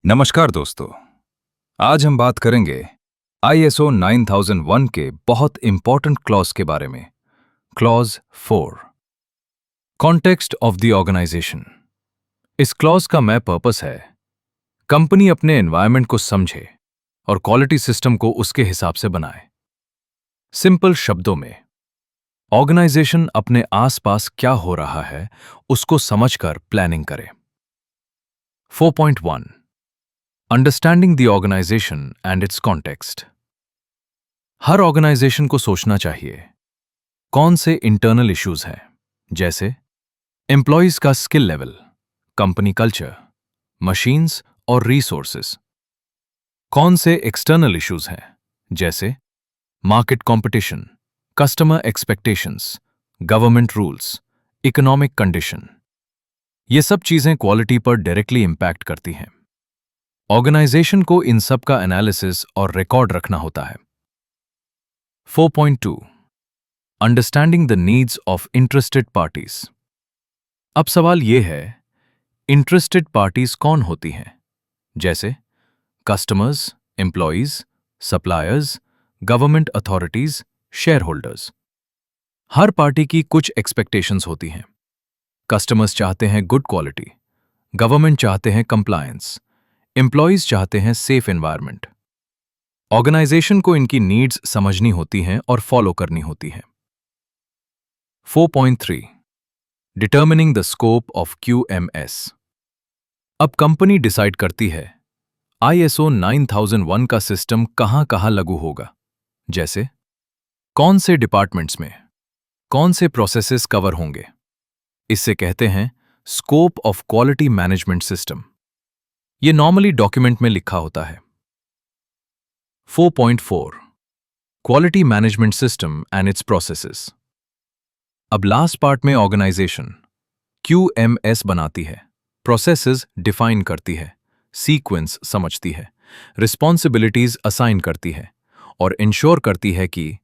नमस्कार दोस्तों। आज हम बात करेंगे ISO 9001 के बहुत इंपॉर्टेंट क्लॉज के बारे में। Clause 4, context of the organization. इस क्लॉज का मैं पर्पस है कंपनी अपने एनवायरनमेंट को समझे और क्वालिटी सिस्टम को उसके हिसाब से बनाए। सिंपल शब्दों में, ऑर्गेनाइजेशन अपने आसपास क्या हो रहा है उसको समझकर प्लानिंग करे। 4.1, understanding the organization and its context. हर ऑर्गेनाइजेशन को सोचना चाहिए कौन से इंटरनल इश्यूज हैं, जैसे एम्प्लॉयज का skill level, company culture, machines और रिसोर्सेज। कौन से एक्सटर्नल इश्यूज हैं, जैसे market competition, customer expectations, government rules, economic condition. ये सब चीजें क्वालिटी पर डायरेक्टली इंपैक्ट करती हैं। ऑर्गेनाइजेशन को इन सब का एनालिसिस और रिकॉर्ड रखना होता है। 4.2, understanding the needs of interested parties. अब सवाल यह है, इंटरेस्टेड पार्टीज कौन होती हैं, जैसे customers, employees, suppliers, government authorities, share holders. हर पार्टी की कुछ एक्सपेक्टेशंस होती हैं। कस्टमर्स चाहते हैं गुड क्वालिटी, गवर्नमेंट चाहते हैं कंप्लायंस, एम्प्लॉयज चाहते हैं सेफ एनवायरनमेंट। ऑर्गेनाइजेशन को इनकी नीड्स समझनी होती हैं और फॉलो करनी होती हैं। 4.3, determining the scope of QMS। अब कंपनी डिसाइड करती है ISO 9001 का सिस्टम कहां लागू होगा, जैसे कौन से डिपार्टमेंट्स में कौन से प्रोसेसेस कवर होंगे। इससे कहते हैं scope of quality management system. यह नॉर्मली डॉक्यूमेंट में लिखा होता है। 4.4, quality management system and it's processes. अब लास्ट पार्ट में ऑर्गेनाइजेशन QMS बनाती है, प्रोसेसेस डिफाइन करती है, सीक्वेंस समझती है, रिस्पॉन्सिबिलिटीज असाइन करती है और इंश्योर करती है कि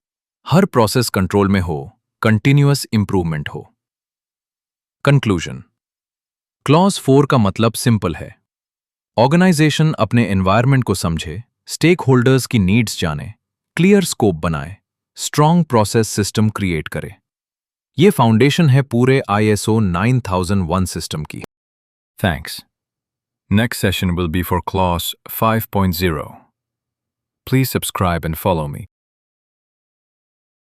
हर प्रोसेस कंट्रोल में हो, कंटिन्यूअस इंप्रूवमेंट हो। कंक्लूजन, क्लॉज 4 का मतलब सिंपल है। ऑर्गेनाइजेशन अपने एनवायरनमेंट को समझे, स्टेक होल्डर्स की नीड्स जाने, क्लियर स्कोप बनाए, स्ट्रॉन्ग प्रोसेस सिस्टम क्रिएट करे। ये फाउंडेशन है पूरे ISO 9001 सिस्टम की। Thanks. Next session will be for Clause 5.0. Please subscribe and follow me.